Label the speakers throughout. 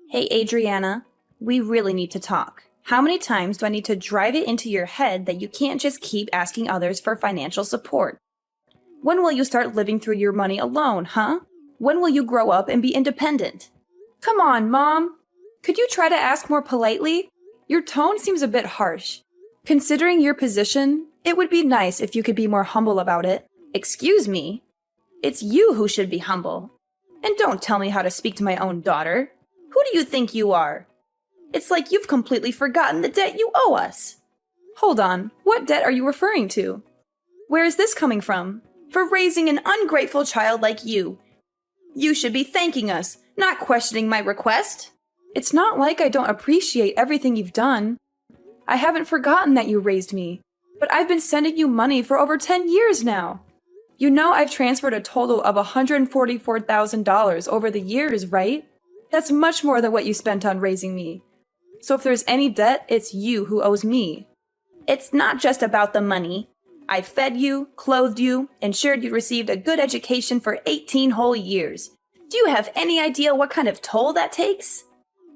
Speaker 1: Hey, Adriana, we really need to talk. How many times do I need to drive it into your head that you can't just keep asking others for financial support? When will you start living through your money alone, huh? When will you grow up and be independent? Come on, Mom! Could you try to ask more politely? Your tone seems a bit harsh. Considering your position, it would be nice if you could be more humble about it. Excuse me? It's you who should be humble. And don't tell me how to speak to my own daughter. Who do you think you are? It's like you've completely forgotten the debt you owe us. Hold on, what debt are you referring to? Where is this coming from? For raising an ungrateful child like you. You should be thanking us, not questioning my request. It's not like I don't appreciate everything you've done. I haven't forgotten that you raised me, but I've been sending you money for over 10 years now. You know I've transferred a total of $144,000 over the years, right? That's much more than what you spent on raising me. So if there's any debt, it's you who owes me. It's not just about the money. I fed you, clothed you, ensured you received a good education for 18 whole years. Do you have any idea what kind of toll that takes?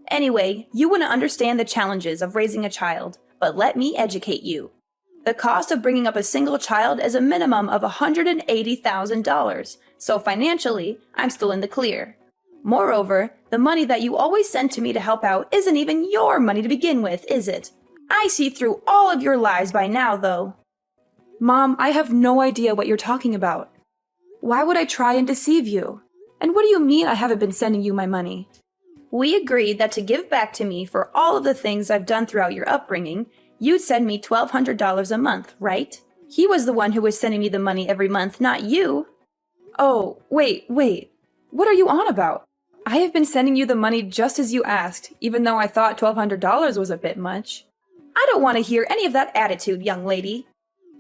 Speaker 1: Anyway, you wouldn't understand the challenges of raising a child, but let me educate you. The cost of bringing up a single child is a minimum of $180,000, so financially, I'm still in the clear. Moreover, the money that you always send to me to help out isn't even your money to begin with, is it? I see through all of your lies by now, though. Mom, I have no idea what you're talking about. Why would I try and deceive you? And what do you mean I haven't been sending you my money? We agreed that to give back to me for all of the things I've done throughout your upbringing, you'd send me $1,200 a month, right? He was the one who was sending me the money every month, not you. Oh, wait. What are you on about? I have been sending you the money just as you asked, even though I thought $1,200 was a bit much. I don't want to hear any of that attitude, young lady.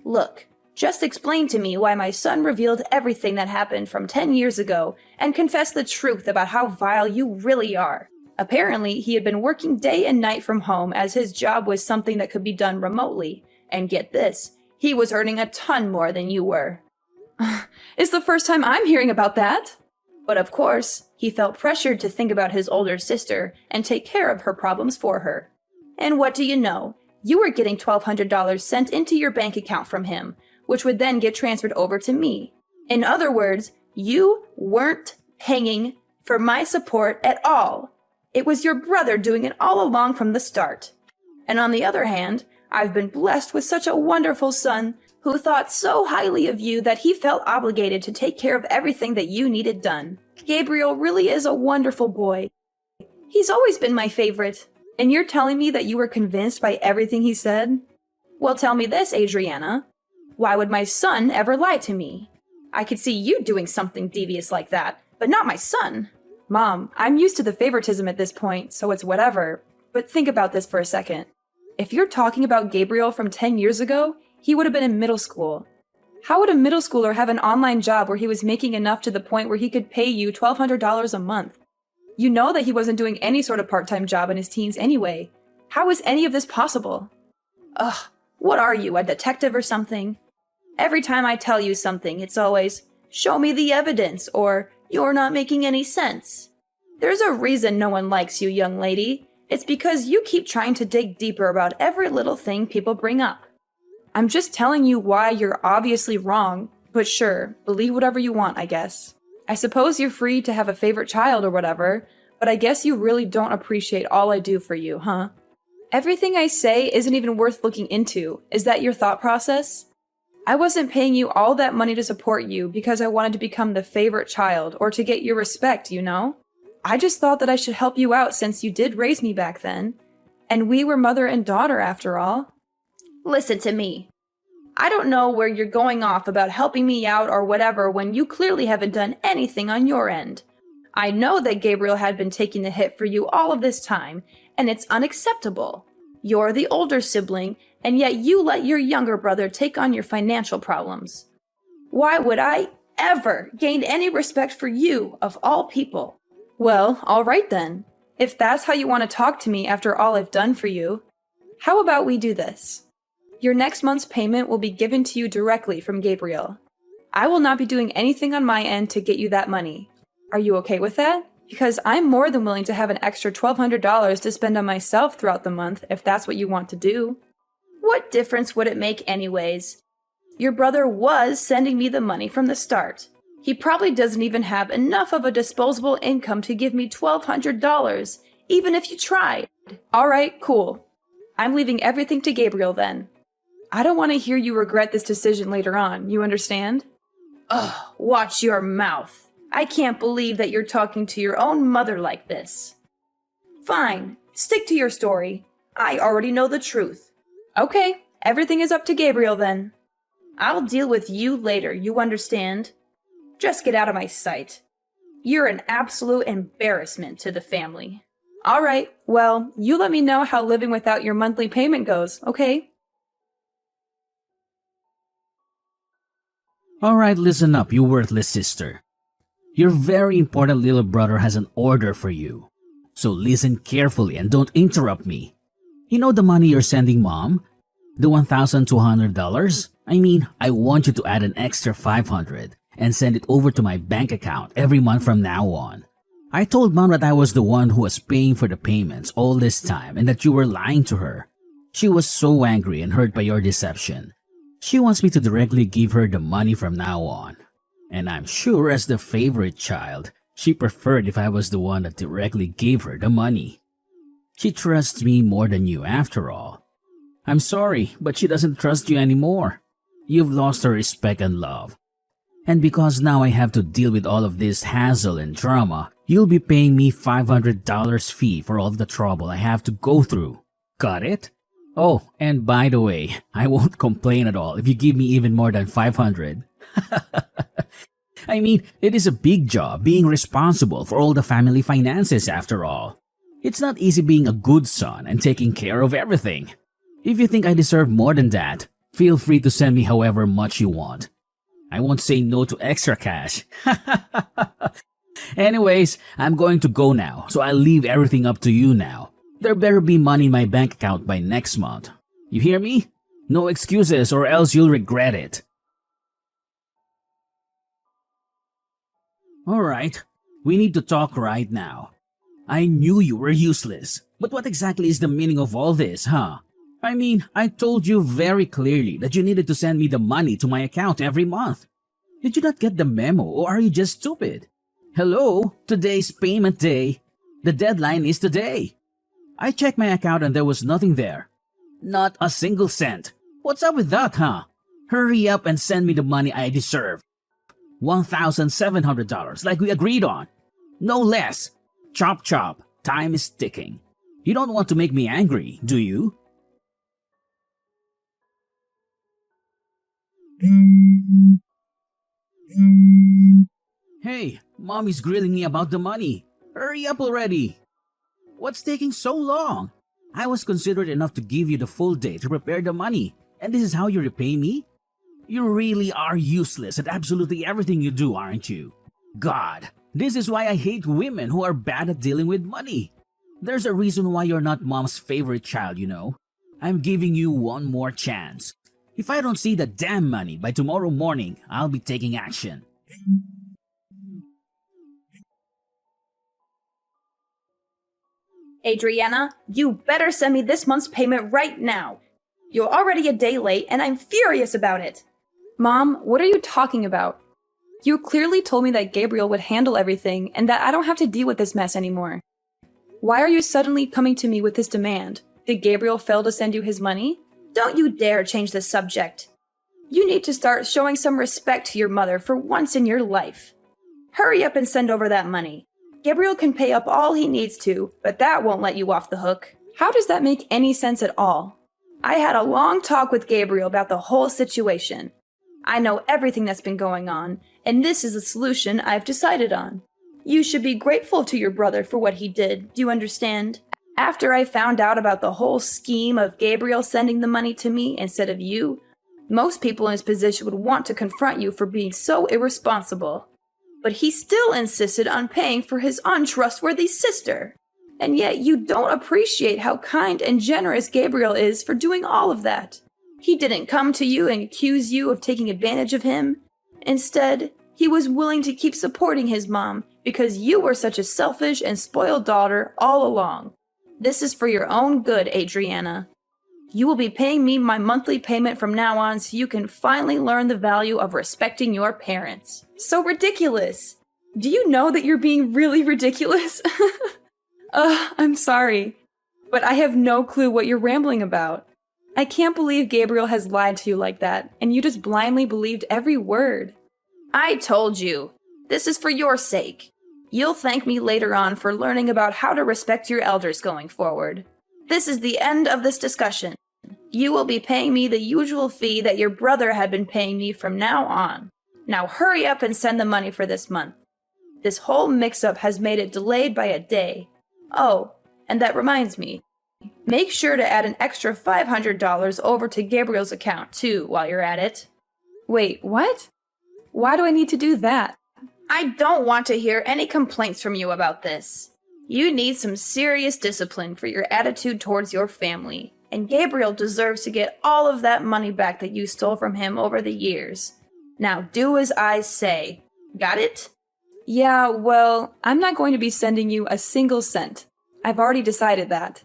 Speaker 1: Look, just explain to me why my son revealed everything that happened from 10 years ago and confessed the truth about how vile you really are. Apparently, he had been working day and night from home as his job was something that could be done remotely. And get this, he was earning a ton more than you were. It's the first time I'm hearing about that. But of course, he felt pressured to think about his older sister and take care of her problems for her. And what do you know? You were getting $1,200 sent into your bank account from him, which would then get transferred over to me. In other words, you weren't paying for my support at all. It was your brother doing it all along from the start. And on the other hand, I've been blessed with such a wonderful son who thought so highly of you that he felt obligated to take care of everything that you needed done. Gabriel really is a wonderful boy. He's always been my favorite. And you're telling me that you were convinced by everything he said? Well, tell me this, Adriana. Why would my son ever lie to me? I could see you doing something devious like that, but not my son. Mom, I'm used to the favoritism at this point, so it's whatever. But think about this for a second. If you're talking about Gabriel from 10 years ago, he would have been in middle school. How would a middle schooler have an online job where he was making enough to the point where he could pay you $1,200 a month? You know that he wasn't doing any sort of part-time job in his teens anyway. How is any of this possible? Ugh, what are you, a detective or something? Every time I tell you something, it's always, show me the evidence, or you're not making any sense. There's a reason no one likes you, young lady. It's because you keep trying to dig deeper about every little thing people bring up. I'm just telling you why you're obviously wrong, but sure, believe whatever you want, I guess. I suppose you're free to have a favorite child or whatever, but I guess you really don't appreciate all I do for you, huh? Everything I say isn't even worth looking into. Is that your thought process? I wasn't paying you all that money to support you because I wanted to become the favorite child or to get your respect, you know? I just thought that I should help you out since you did raise me back then. And we were mother and daughter after all. Listen to me. I don't know where you're going off about helping me out or whatever when you clearly haven't done anything on your end. I know that Gabriel had been taking the hit for you all of this time, and it's unacceptable. You're the older sibling, and yet you let your younger brother take on your financial problems. Why would I ever gain any respect for you, of all people? Well, all right then. If that's how you want to talk to me after all I've done for you, how about we do this? Your next month's payment will be given to you directly from Gabriel. I will not be doing anything on my end to get you that money. Are you okay with that? Because I'm more than willing to have an extra $1,200 to spend on myself throughout the month if that's what you want to do. What difference would it make anyways? Your brother was sending me the money from the start. He probably doesn't even have enough of a disposable income to give me $1,200, even if you tried. Alright, cool. I'm leaving everything to Gabriel then. I don't want to hear you regret this decision later on, you understand? Ugh, watch your mouth. I can't believe that you're talking to your own mother like this. Fine, stick to your story. I already know the truth. Okay, everything is up to Gabriel then. I'll deal with you later, you understand? Just get out of my sight. You're an absolute embarrassment to the family. Alright, well, you let me know how living without your monthly payment goes, okay?
Speaker 2: Alright, listen up, you worthless sister. Your very important little brother has an order for you. So listen carefully and don't interrupt me. You know the money you're sending mom? The $1,200? I mean, I want you to add an extra $500 and send it over to my bank account every month from now on. I told mom that I was the one who was paying for the payments all this time and that you were lying to her. She was so angry and hurt by your deception. She wants me to directly give her the money from now on. And I'm sure as the favorite child, she preferred if I was the one that directly gave her the money. She trusts me more than you after all. I'm sorry, but she doesn't trust you anymore. You've lost her respect and love. And because now I have to deal with all of this hassle and drama, you'll be paying me $500 fee for all of the trouble I have to go through. Got it? Oh, and by the way, I won't complain at all if you give me even more than $500. I mean, it is a big job being responsible for all the family finances after all. It's not easy being a good son and taking care of everything. If you think I deserve more than that, feel free to send me however much you want. I won't say no to extra cash. Anyways, I'm going to go now, so I'll leave everything up to you now. There better be money in my bank account by next month. You hear me? No excuses or else you'll regret it. Alright, we need to talk right now. I knew you were useless, but what exactly is the meaning of all this, huh? I mean, I told you very clearly that you needed to send me the money to my account every month. Did you not get the memo or are you just stupid? Hello, today's payment day. The deadline is today. I checked my account and there was nothing there. Not a single cent. What's up with that, huh? Hurry up and send me the money I deserve. $1,700 like we agreed on. No less. Chop chop. Time is ticking. You don't want to make me angry, do you? Hey, mommy's grilling me about the money. Hurry up already. What's taking so long? I was considerate enough to give you the full day to prepare the money, and this is how you repay me? You really are useless at absolutely everything you do, aren't you? God, this is why I hate women who are bad at dealing with money. There's a reason why you're not mom's favorite child, you know. I'm giving you one more chance. If I don't see the damn money by tomorrow morning, I'll be taking action.
Speaker 1: Adriana, you better send me this month's payment right now. You're already a day late and I'm furious about it. Mom, what are you talking about? You clearly told me that Gabriel would handle everything and that I don't have to deal with this mess anymore. Why are you suddenly coming to me with this demand? Did Gabriel fail to send you his money? Don't you dare change the subject. You need to start showing some respect to your mother for once in your life. Hurry up and send over that money. Gabriel can pay up all he needs to, but that won't let you off the hook. How does that make any sense at all? I had a long talk with Gabriel about the whole situation. I know everything that's been going on, and this is the solution I've decided on. You should be grateful to your brother for what he did, do you understand? After I found out about the whole scheme of Gabriel sending the money to me instead of you, most people in his position would want to confront you for being so irresponsible. But he still insisted on paying for his untrustworthy sister. And yet you don't appreciate how kind and generous Gabriel is for doing all of that. He didn't come to you and accuse you of taking advantage of him. Instead, he was willing to keep supporting his mom because you were such a selfish and spoiled daughter all along. This is for your own good, Adriana. You will be paying me my monthly payment from now on so you can finally learn the value of respecting your parents. So ridiculous. Do you know that you're being really ridiculous? I'm sorry, but I have no clue what you're rambling about. I can't believe Gabriel has lied to you like that, and you just blindly believed every word. I told you. This is for your sake. You'll thank me later on for learning about how to respect your elders going forward. This is the end of this discussion. You will be paying me the usual fee that your brother had been paying me from now on. Now hurry up and send the money for this month. This whole mix-up has made it delayed by a day. Oh, and that reminds me. Make sure to add an extra $500 over to Gabriel's account, too, while you're at it. Wait, what? Why do I need to do that? I don't want to hear any complaints from you about this. You need some serious discipline for your attitude towards your family, and Gabriel deserves to get all of that money back that you stole from him over the years. Now do as I say. Got it? Yeah, well, I'm not going to be sending you a single cent. I've already decided that.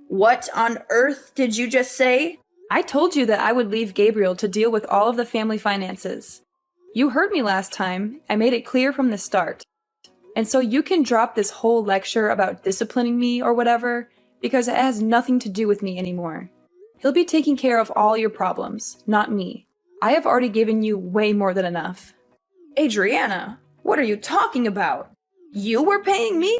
Speaker 1: What on earth did you just say? I told you that I would leave Gabriel to deal with all of the family finances. You heard me last time. I made it clear from the start. And so you can drop this whole lecture about disciplining me or whatever, because it has nothing to do with me anymore. He'll be taking care of all your problems, not me. I have already given you way more than enough. Adriana, what are you talking about? You were paying me?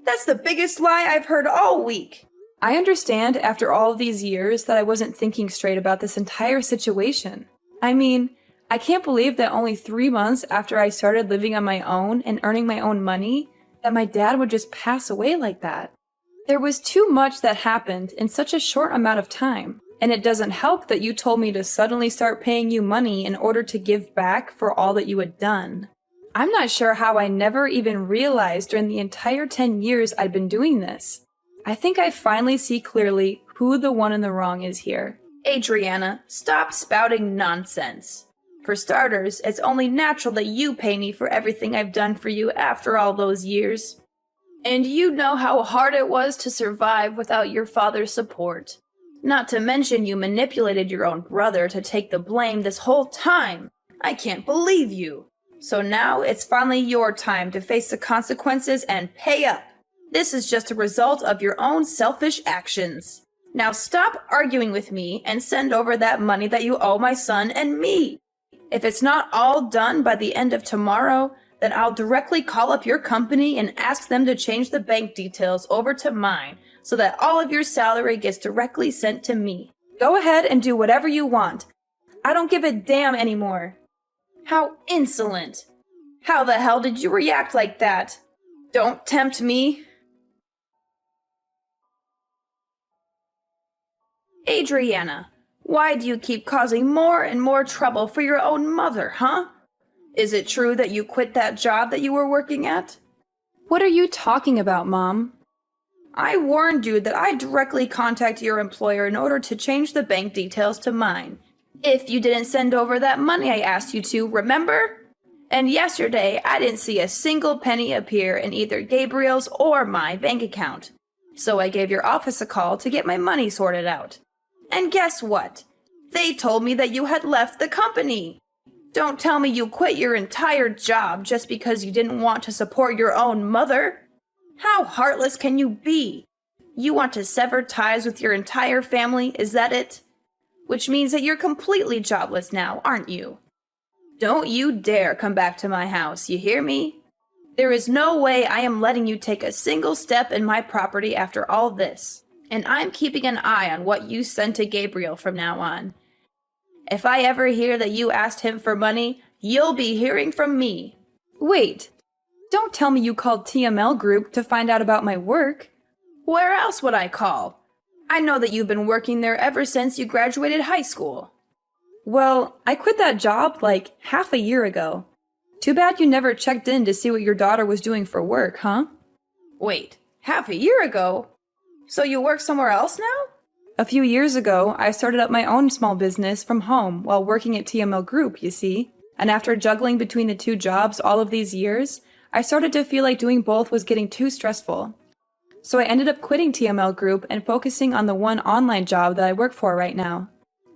Speaker 1: That's the biggest lie I've heard all week. I understand after all of these years that I wasn't thinking straight about this entire situation. I mean, I can't believe that only 3 months after I started living on my own and earning my own money, that my dad would just pass away like that. There was too much that happened in such a short amount of time, and it doesn't help that you told me to suddenly start paying you money in order to give back for all that you had done. I'm not sure how I never even realized during the entire 10 years I'd been doing this. I think I finally see clearly who the one in the wrong is here. Adriana, stop spouting nonsense. For starters, it's only natural that you pay me for everything I've done for you after all those years. And you know how hard it was to survive without your father's support. Not to mention you manipulated your own brother to take the blame this whole time. I can't believe you. So now it's finally your time to face the consequences and pay up. This is just a result of your own selfish actions. Now stop arguing with me and send over that money that you owe my son and me. If it's not all done by the end of tomorrow, then I'll directly call up your company and ask them to change the bank details over to mine so that all of your salary gets directly sent to me. Go ahead and do whatever you want. I don't give a damn anymore. How insolent. How the hell did you react like that? Don't tempt me. Adriana, why do you keep causing more and more trouble for your own mother, huh? Is it true that you quit that job that you were working at? What are you talking about, Mom? I warned you that I'd directly contact your employer in order to change the bank details to mine. If you didn't send over that money I asked you to, remember? And yesterday, I didn't see a single penny appear in either Gabriel's or my bank account. So I gave your office a call to get my money sorted out. And guess what? They told me that you had left the company. Don't tell me you quit your entire job just because you didn't want to support your own mother. How heartless can you be? You want to sever ties with your entire family, is that it? Which means that you're completely jobless now, aren't you? Don't you dare come back to my house, you hear me? There is no way I am letting you take a single step in my property after all this. And I'm keeping an eye on what you send to Gabriel from now on. If I ever hear that you asked him for money, you'll be hearing from me. Wait, don't tell me you called TML Group to find out about my work. Where else would I call? I know that you've been working there ever since you graduated high school. Well, I quit that job like half a year ago. Too bad you never checked in to see what your daughter was doing for work, huh? Wait, half a year ago? So you work somewhere else now? A few years ago, I started up my own small business from home while working at TML Group, you see. And after juggling between the two jobs all of these years, I started to feel like doing both was getting too stressful. So I ended up quitting TML Group and focusing on the one online job that I work for right now.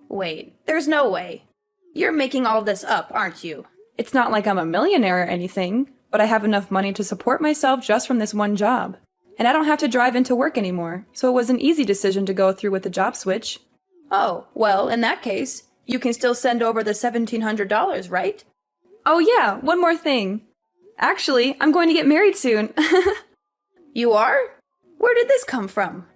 Speaker 3: Wait, there's no way. You're making all this up, aren't you?
Speaker 1: It's not like I'm a millionaire or anything, but I have enough money to support myself just from this one job. And I don't have to drive into work anymore, so it was an easy decision to go through with the job switch.
Speaker 3: Oh, well, in that case, you can still send over the $1,700, right?
Speaker 1: Oh yeah, one more thing. Actually, I'm going to get married soon.
Speaker 3: You are? Where did this come from?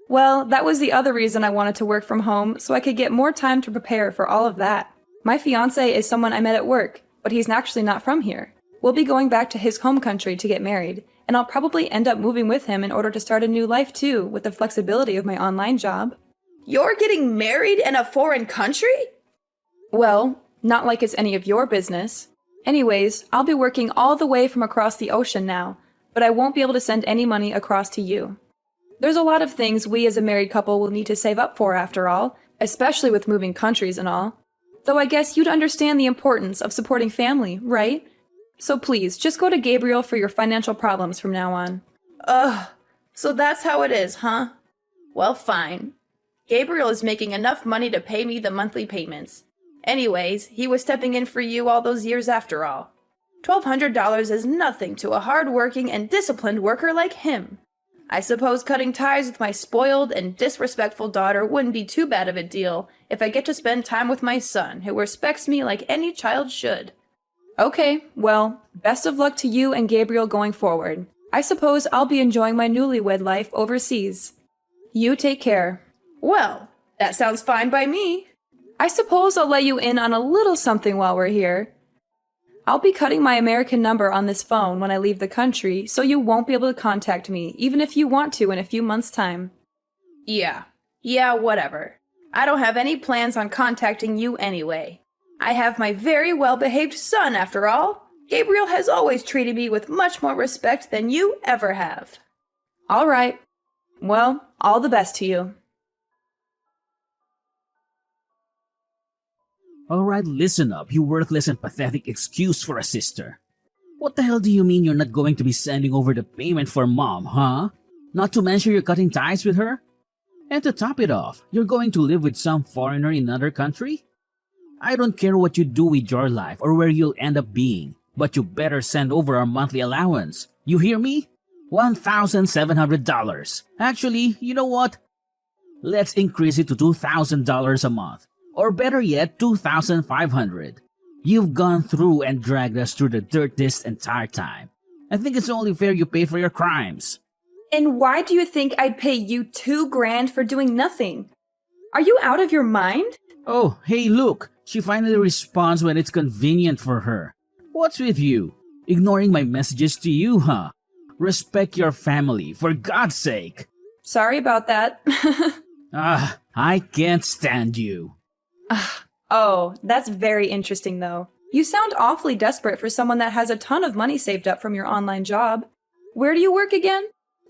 Speaker 1: Well, that was the other reason I wanted to work from home, so I could get more time to prepare for all of that. My fiancé is someone I met at work, but he's actually not from here. We'll be going back to his home country to get married, and I'll probably end up moving with him in order to start a new life too, with the flexibility of my online job.
Speaker 3: You're getting married in a foreign country?
Speaker 1: Well, not like it's any of your business. Anyways, I'll be working all the way from across the ocean now, but I won't be able to send any money across to you. There's a lot of things we as a married couple will need to save up for after all, especially with moving countries and all. Though I guess you'd understand the importance of supporting family, right? So please, just go to Gabriel for your financial problems from now on.
Speaker 3: Ugh, so that's how it is, huh? Well, fine. Gabriel is making enough money to pay me the monthly payments. Anyways, he was stepping in for you all those years after all. $1,200 is nothing to a hard-working and disciplined worker like him. I suppose cutting ties with my spoiled and disrespectful daughter wouldn't be too bad of a deal if I get to spend time with my son, who respects me like any child should.
Speaker 1: Okay, well, best of luck to you and Gabriel going forward. I suppose I'll be enjoying my newlywed life overseas. You take care.
Speaker 3: Well, that sounds fine by me.
Speaker 1: I suppose I'll let you in on a little something while we're here. I'll be cutting my American number on this phone when I leave the country, so you won't be able to contact me, even if you want to in a few months' time.
Speaker 3: Yeah, whatever. I don't have any plans on contacting you anyway. I have my very well-behaved son, after all. Gabriel has always treated me with much more respect than you ever have.
Speaker 1: All right. Well, all the best to you.
Speaker 2: Alright, listen up, you worthless and pathetic excuse for a sister. What the hell do you mean you're not going to be sending over the payment for mom, huh? Not to mention you're cutting ties with her? And to top it off, you're going to live with some foreigner in another country? I don't care what you do with your life or where you'll end up being, but you better send over our monthly allowance. You hear me? $1,700. Actually, you know what? Let's increase it to $2,000 a month. Or better yet, $2,500. You've gone through and dragged us through the dirt this entire time. I think it's only fair you pay for your crimes.
Speaker 1: And why do you think I'd pay you $2,000 for doing nothing? Are you out of your mind?
Speaker 2: Oh, hey look, she finally responds when it's convenient for her. What's with you? Ignoring my messages to you, huh? Respect your family, for God's sake.
Speaker 1: Sorry about that.
Speaker 2: I can't stand you.
Speaker 1: Oh, that's very interesting though. You sound awfully desperate for someone that has a ton of money saved up from your online job. Where do you work again?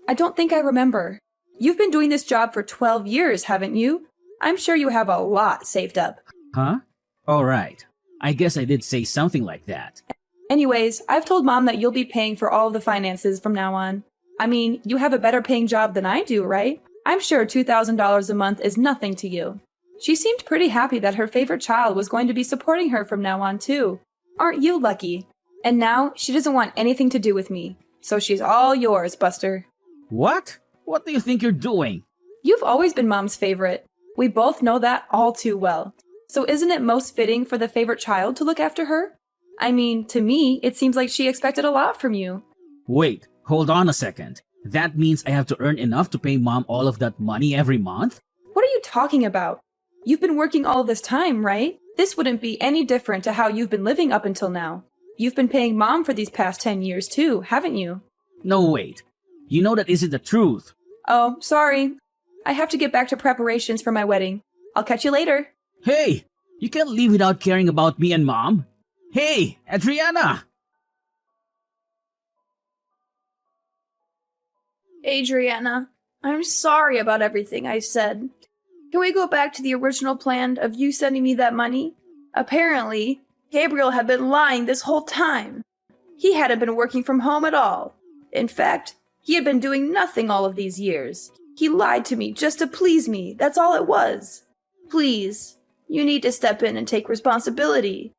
Speaker 1: I don't think I remember. You've been doing this job for 12 years, haven't you? I'm sure you have a lot saved up.
Speaker 2: Huh? Alright. I guess I did say something like that.
Speaker 1: Anyways, I've told Mom that you'll be paying for all of the finances from now on. I mean, you have a better paying job than I do, right? I'm sure $2,000 a month is nothing to you. She seemed pretty happy that her favorite child was going to be supporting her from now on, too. Aren't you lucky? And now, she doesn't want anything to do with me. So she's all yours, Buster.
Speaker 2: What? What do you think you're doing?
Speaker 1: You've always been Mom's favorite. We both know that all too well. So isn't it most fitting for the favorite child to look after her? I mean, to me, it seems like she expected a lot from you.
Speaker 2: Wait, hold on a second. That means I have to earn enough to pay Mom all of that money every month?
Speaker 1: What are you talking about? You've been working all this time, right? This wouldn't be any different to how you've been living up until now. You've been paying Mom for these past 10 years too, haven't you?
Speaker 2: No, wait. You know that isn't the truth.
Speaker 1: Oh, sorry. I have to get back to preparations for my wedding. I'll catch you later.
Speaker 2: Hey! You can't leave without caring about me and Mom. Hey, Adriana!
Speaker 3: Adriana, I'm sorry about everything I said. Can we go back to the original plan of you sending me that money? Apparently, Gabriel had been lying this whole time. He hadn't been working from home at all. In fact, he had been doing nothing all of these years. He lied to me just to please me, that's all it was. Please, you need to step in and take responsibility.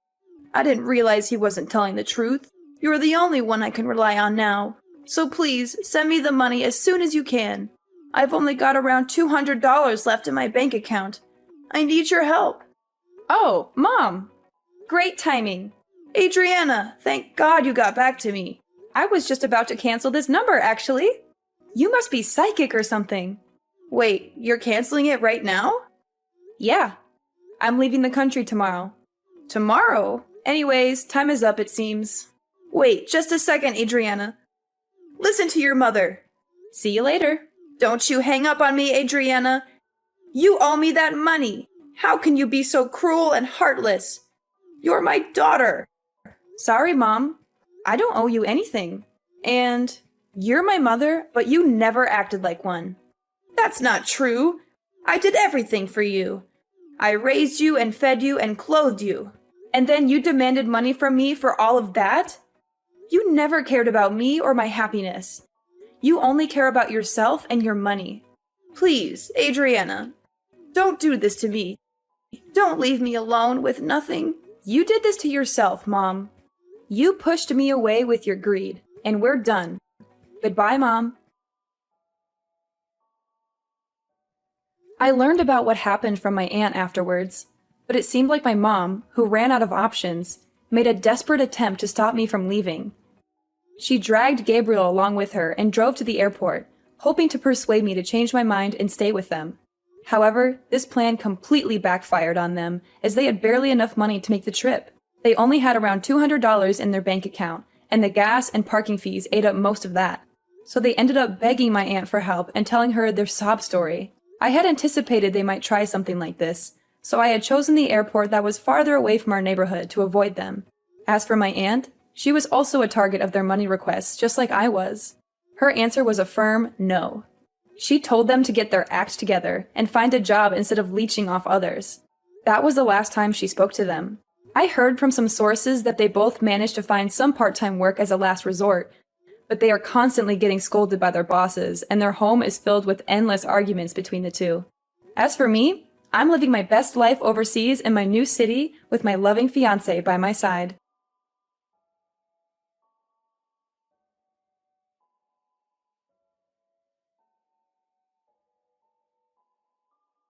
Speaker 3: I didn't realize he wasn't telling the truth. You're the only one I can rely on now. So please, send me the money as soon as you can. I've only got around $200 left in my bank account. I need your help.
Speaker 1: Oh, Mom! Great timing.
Speaker 3: Adriana, thank God you got back to me.
Speaker 1: I was just about to cancel this number, actually. You must be psychic or something.
Speaker 3: Wait, you're canceling it right now?
Speaker 1: Yeah. I'm leaving the country tomorrow.
Speaker 3: Tomorrow?
Speaker 1: Anyways, time is up, it seems.
Speaker 3: Wait, just a second, Adriana. Listen to your mother.
Speaker 1: See you later.
Speaker 3: Don't you hang up on me, Adriana. You owe me that money. How can you be so cruel and heartless? You're my daughter.
Speaker 1: Sorry, Mom. I don't owe you anything. And you're my mother, but you never acted like one.
Speaker 3: That's not true. I did everything for you. I raised you and fed you and clothed you.
Speaker 1: And then you demanded money from me for all of that? You never cared about me or my happiness. You only care about yourself and your money.
Speaker 3: Please, Adriana, don't do this to me. Don't leave me alone with nothing.
Speaker 1: You did this to yourself, Mom. You pushed me away with your greed, and we're done. Goodbye, Mom. I learned about what happened from my aunt afterwards, but it seemed like my mom, who ran out of options, made a desperate attempt to stop me from leaving. She dragged Gabriel along with her and drove to the airport, hoping to persuade me to change my mind and stay with them. However, this plan completely backfired on them, as they had barely enough money to make the trip. They only had around $200 in their bank account, and the gas and parking fees ate up most of that. So they ended up begging my aunt for help and telling her their sob story. I had anticipated they might try something like this, so I had chosen the airport that was farther away from our neighborhood to avoid them. As for my aunt, she was also a target of their money requests, just like I was. Her answer was a firm no. She told them to get their act together and find a job instead of leeching off others. That was the last time she spoke to them. I heard from some sources that they both managed to find some part-time work as a last resort, but they are constantly getting scolded by their bosses, and their home is filled with endless arguments between the two. As for me, I'm living my best life overseas in my new city with my loving fiancé by my side.